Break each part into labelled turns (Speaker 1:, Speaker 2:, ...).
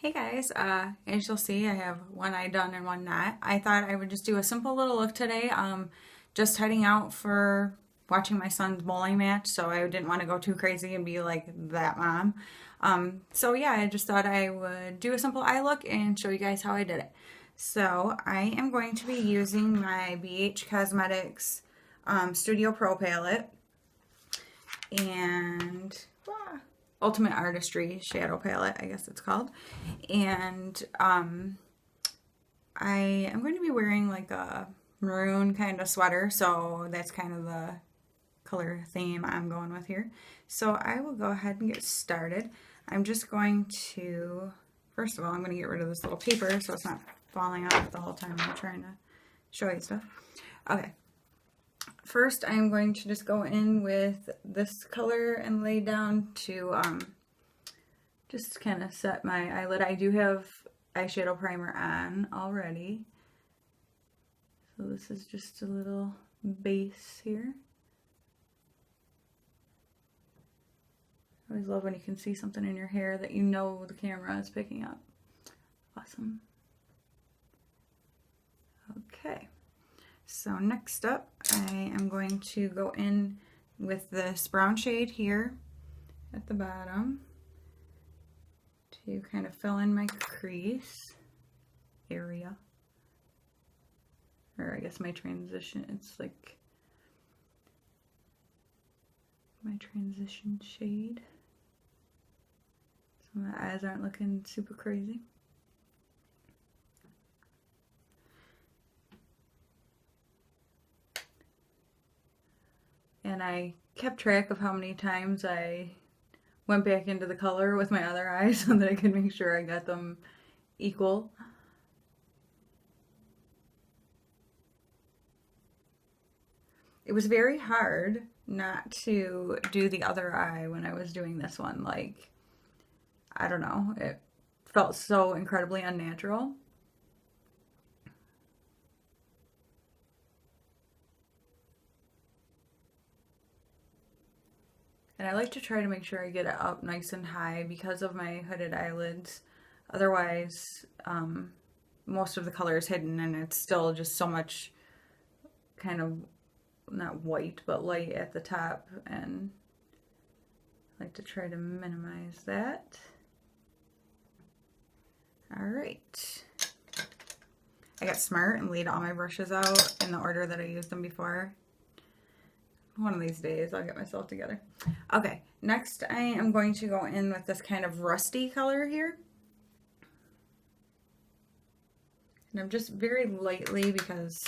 Speaker 1: Hey guys, as you'll see, I have one eye done and one not. I thought I would just do a simple little look today. Just heading out for watching my son's bowling match, so I didn't want to go too crazy and be like that mom. So yeah, I just thought I would do a simple eye look and show you guys how I did it. So I am going to be using my BH Cosmetics Studio Pro palette and Ultimate Artistry Shadow Palette, I guess it's called. And I am going to be wearing like a maroon kind of sweater, so that's kind of the color theme I'm going with here. So I will go ahead and get started. I'm just going to, first of all, I'm going to get rid of this little paper so it's not falling off the whole time I'm trying to show you stuff. Okay. First, I'm going to just go in with this color and lay down to just kind of set my eyelid. I do have eyeshadow primer on already. So this is just a little base here. I always love when you can see something in your hair that you know the camera is picking up. Awesome. Okay. So next up, I am going to go in with this brown shade here at the bottom to kind of fill in my crease area. Or I guess my transition, it's like my transition shade. So my eyes aren't looking super crazy. And I kept track of how many times I went back into the color with my other eye so that I could make sure I got them equal. It was very hard not to do the other eye when I was doing this one. Like, I don't know, it felt so incredibly unnatural. And I like to try to make sure I get it up nice and high because of my hooded eyelids. Otherwise, most of the color is hidden and it's still just so much kind of, not white, but light at the top. And I like to try to minimize that. All right. I got smart and laid all my brushes out in the order that I used them before. One of these days I'll get myself together. Okay, next I am going to go in with this kind of rusty color here. And I'm just very lightly because,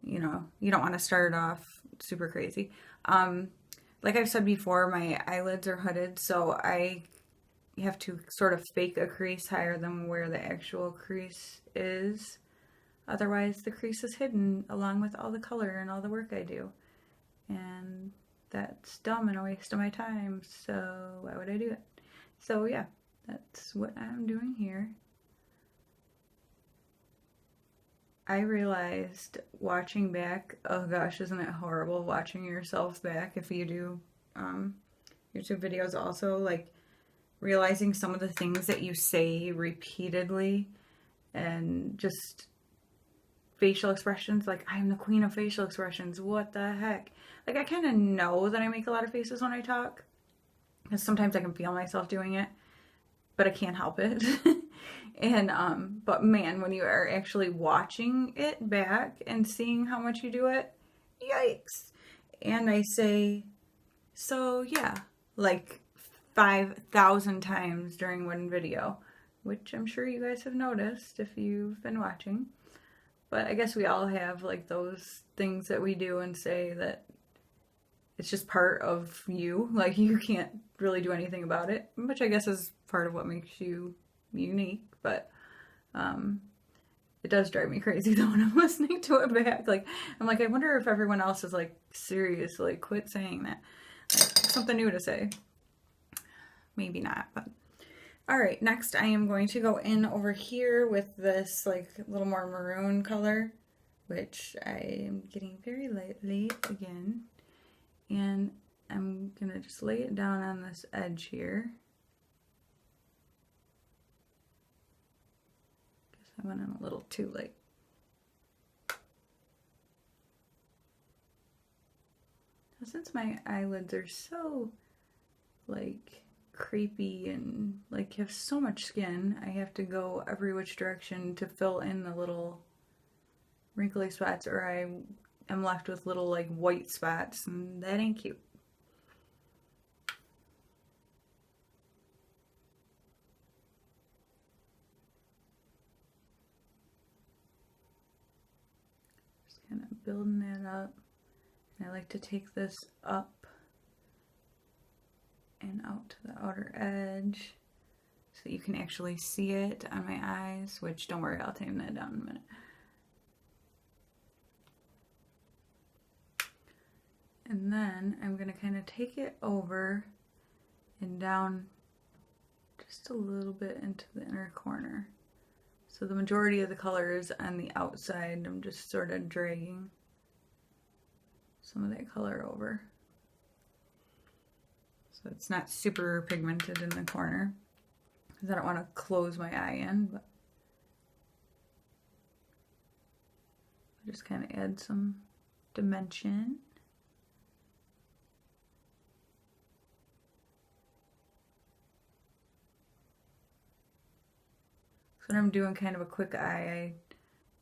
Speaker 1: you know, you don't want to start off super crazy. Like I've said before, my eyelids are hooded, so I have to sort of fake a crease higher than where the actual crease is. Otherwise, the crease is hidden along with all the color and all the work I do. And that's dumb and a waste of my time, so why would I do it? So yeah, that's what I'm doing here. I realized watching back, oh gosh, isn't it horrible watching yourself back if you do YouTube videos also, like realizing some of the things that you say repeatedly and just facial expressions, like I'm the queen of facial expressions, what the heck? Like I kind of know that I make a lot of faces when I talk because sometimes I can feel myself doing it, but I can't help it. And but man, when you are actually watching it back and seeing how much you do it, yikes. And I say, so yeah, like 5,000 times during one video, which I'm sure you guys have noticed if you've been watching. But I guess we all have like those things that we do and say that it's just part of you. Like you can't really do anything about it, which I guess is part of what makes you unique. But it does drive me crazy though when I'm listening to it back. Like I'm like, I wonder if everyone else is like, seriously, quit saying that. Like something new to say. Maybe not, but. All right, next I am going to go in over here with this like little more maroon color, which I am getting very lightly again. And I'm gonna just lay it down on this edge here. I went in a little too late. Since my eyelids are so like creepy and like have so much skin, I have to go every which direction to fill in the little wrinkly spots, or I am left with little like white spots, and that ain't cute. Just kind of building that up. And I like to take this up and out to the outer edge so that you can actually see it on my eyes, which don't worry, I'll tame that down in a minute. And then I'm going to kind of take it over and down just a little bit into the inner corner. So the majority of the color is on the outside. I'm just sort of dragging some of that color over. So it's not super pigmented in the corner because I don't want to close my eye in, but I just kind of add some dimension. So when I'm doing kind of a quick eye, I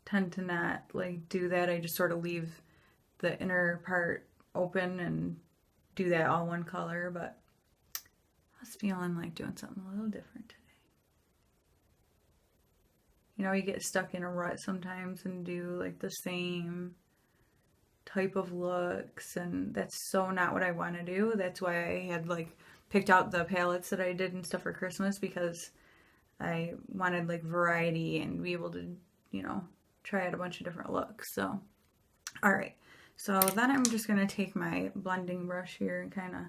Speaker 1: tend to not like do that. I just sort of leave the inner part open and do that all one color, but I was feeling like doing something a little different today. You know, you get stuck in a rut sometimes and do like the same type of looks, and that's so not what I want to do. That's why I had like picked out the palettes that I did and stuff for Christmas, because I wanted like variety and be able to, you know, try out a bunch of different looks. So, all right. So then I'm just going to take my blending brush here and kind of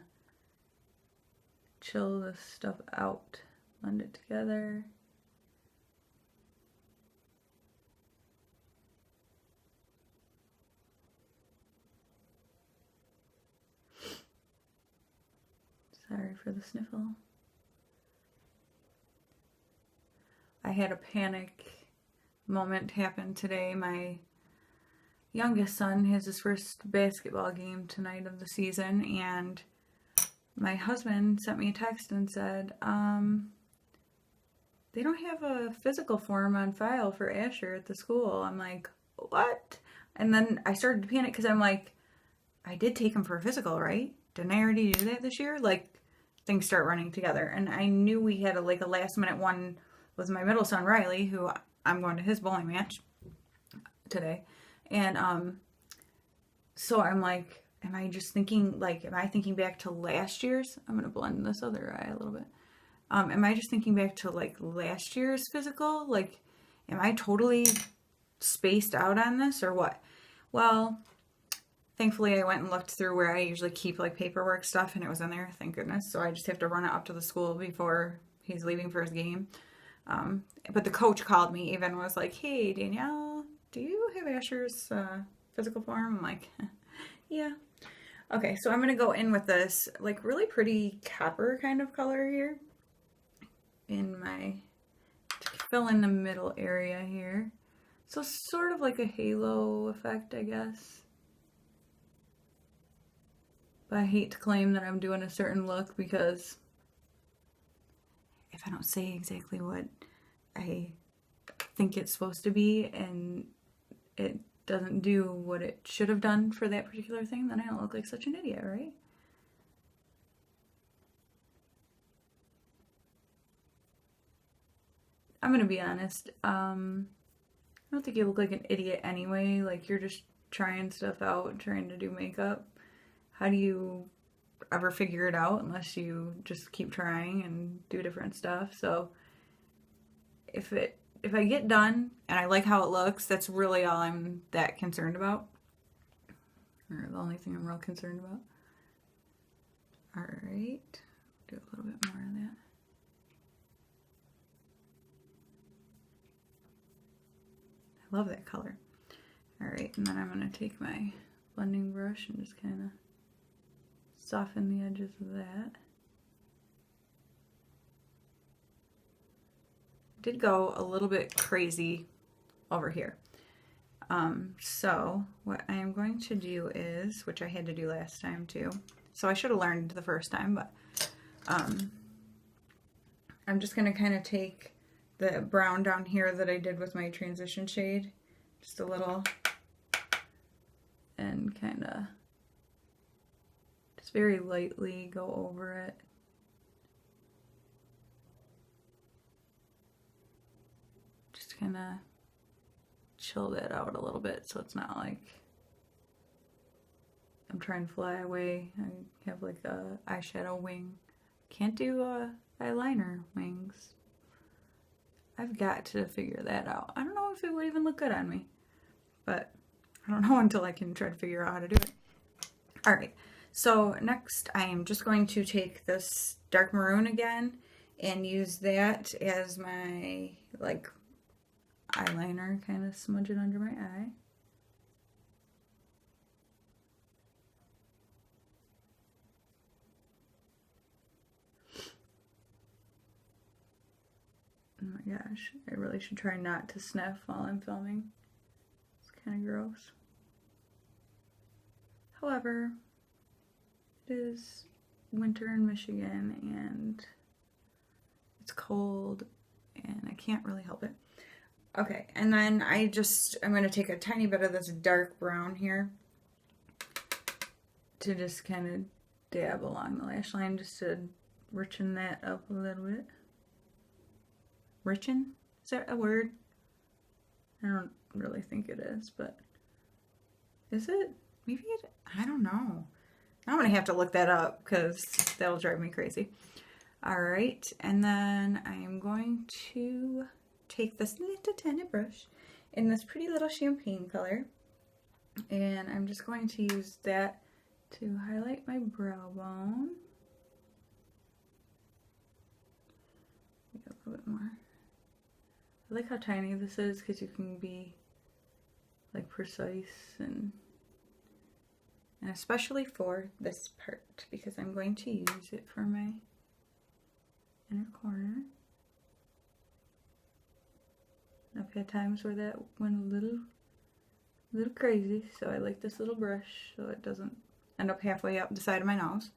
Speaker 1: chill this stuff out, blend it together. Sorry for the sniffle. I had a panic moment happen today. My youngest son has his first basketball game tonight of the season, and my husband sent me a text and said, they don't have a physical form on file for Asher at the school. I'm like, what? And then I started to panic because I'm like, I did take him for a physical, right? Didn't I already do that this year? Like, things start running together. And I knew we had a last minute one with my middle son, Riley, who I'm going to his bowling match today. And so I'm like, am I thinking back to last year's? I'm going to blend this other eye a little bit. Am I just thinking back to like last year's physical? Like, am I totally spaced out on this or what? Well, thankfully I went and looked through where I usually keep like paperwork stuff, and it was in there, thank goodness. So I just have to run it up to the school before he's leaving for his game. But the coach called me even, was like, hey, Danielle, do you have Asher's physical form? I'm like, yeah. Okay, so I'm going to go in with this like really pretty copper kind of color here to fill in the middle area here. So sort of like a halo effect, I guess. But I hate to claim that I'm doing a certain look, because if I don't say exactly what I think it's supposed to be and it doesn't do what it should have done for that particular thing, then I don't look like such an idiot, right? I'm gonna be honest, I don't think you look like an idiot anyway. Like, you're just trying stuff out, trying to do makeup. How do you ever figure it out unless you just keep trying and do different stuff? So if I get done and I like how it looks, that's really all I'm that concerned about, or the only thing I'm real concerned about. All right, do a little bit more of that. I love that color. All right, and then I'm going to take my blending brush and just kind of soften the edges of that. Did go a little bit crazy over here. So what I am going to do is, which I had to do last time too, so I should have learned the first time, but I'm just going to kind of take the brown down here that I did with my transition shade, just a little, and kind of just very lightly go over it. Just kind of chill that out a little bit so it's not like I'm trying to fly away. I have like a eyeshadow wing. Can't do eyeliner wings. I've got to figure that out. I don't know if it would even look good on me, but I don't know until I can try to figure out how to do it. Alright, so next I am just going to take this dark maroon again and use that as my like eyeliner, kind of smudge it under my eye. Oh my gosh, I really should try not to sniff while I'm filming. It's kind of gross. However, it is winter in Michigan and it's cold and I can't really help it. Okay, and then I'm going to take a tiny bit of this dark brown here to just kind of dab along the lash line just to richen that up a little bit. Richen? Is that a word? I don't really think it is, but is it? Maybe it, I don't know. I'm going to have to look that up because that'll drive me crazy. Alright, and then I'm going to take this little tiny brush in this pretty little champagne color, and I'm just going to use that to highlight my brow bone. A little bit more. I like how tiny this is because you can be like precise and especially for this part because I'm going to use it for my inner corner. I've had times where that went a little crazy, so I like this little brush so it doesn't end up halfway up the side of my nose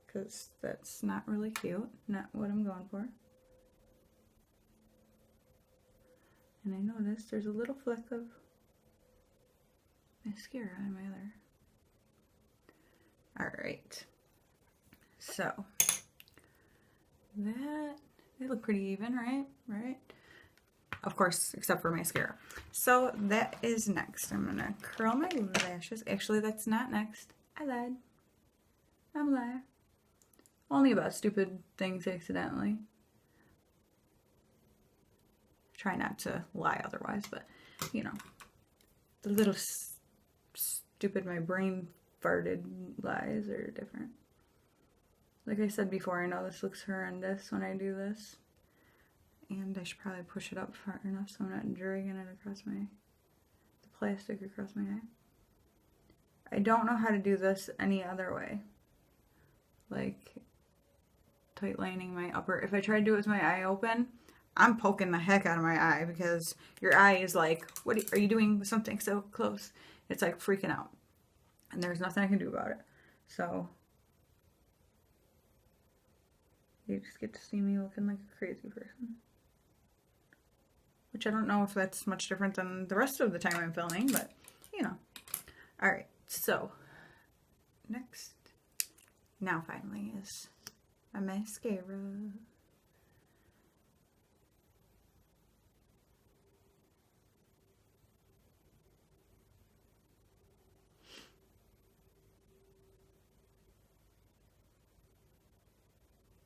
Speaker 1: because that's not really cute, not what I'm going for. And I noticed there's a little fleck of mascara on my other. Alright, so they look pretty even, right? Right? Of course, except for mascara. So that is next. I'm gonna curl my lashes. Actually, that's not next. I lied. I'm a liar. Only about stupid things accidentally. Try not to lie otherwise, but you know, the little stupid my brain farted lies are different. Like I said before, I know this looks horrendous when I do this. And I should probably push it up far enough so I'm not dragging it across the plastic across my eye. I don't know how to do this any other way. Like, tight lining my upper. If I try to do it with my eye open, I'm poking the heck out of my eye because your eye is like, what are you doing with something so close? It's like freaking out. And there's nothing I can do about it. So, you just get to see me looking like a crazy person. Which I don't know if that's much different than the rest of the time I'm filming, but, you know. Alright, so, next, now finally, is a mascara.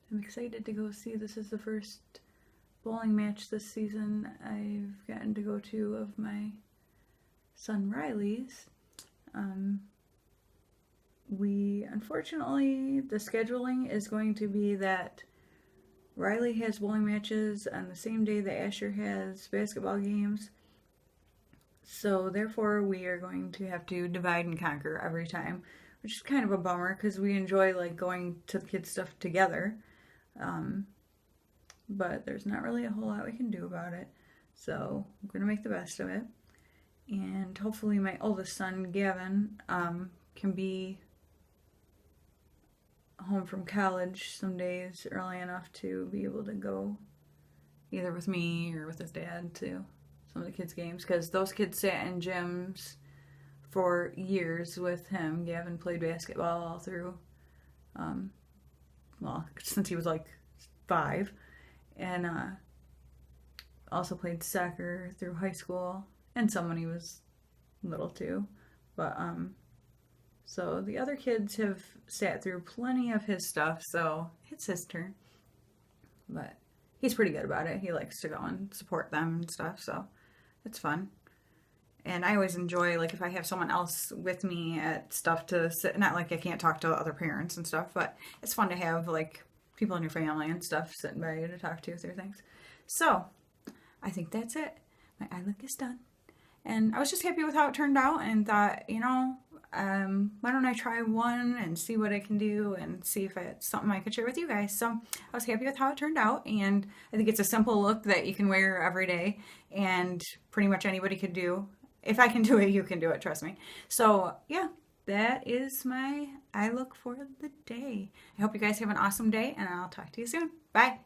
Speaker 1: I'm excited to go see, this is the first bowling match this season I've gotten to go to of my son Riley's. Unfortunately, the scheduling is going to be that Riley has bowling matches on the same day that Asher has basketball games. So therefore we are going to have to divide and conquer every time, which is kind of a bummer because we enjoy like going to the kids' stuff together. But there's not really a whole lot we can do about it. So I'm going to make the best of it. And hopefully my oldest son, Gavin, can be home from college some days early enough to be able to go either with me or with his dad to some of the kids' games, because those kids sat in gyms for years with him. Gavin played basketball all through, well, since he was like 5, and also played soccer through high school, and some when he was little too. But so the other kids have sat through plenty of his stuff, so it's his turn. But he's pretty good about it. He likes to go and support them and stuff, so it's fun. And I always enjoy, like, if I have someone else with me at stuff to sit, not like I can't talk to other parents and stuff, but it's fun to have, like, people in your family and stuff sitting by you to talk to through things. So, I think that's it. My eye look is done. And I was just happy with how it turned out and thought, why don't I try one and see what I can do and see if it's something I could share with you guys. So I was happy with how it turned out, and I think it's a simple look that you can wear every day and pretty much anybody could do. If I can do it, you can do it, trust me. So yeah, that is my eye look for the day. I hope you guys have an awesome day, and I'll talk to you soon. Bye.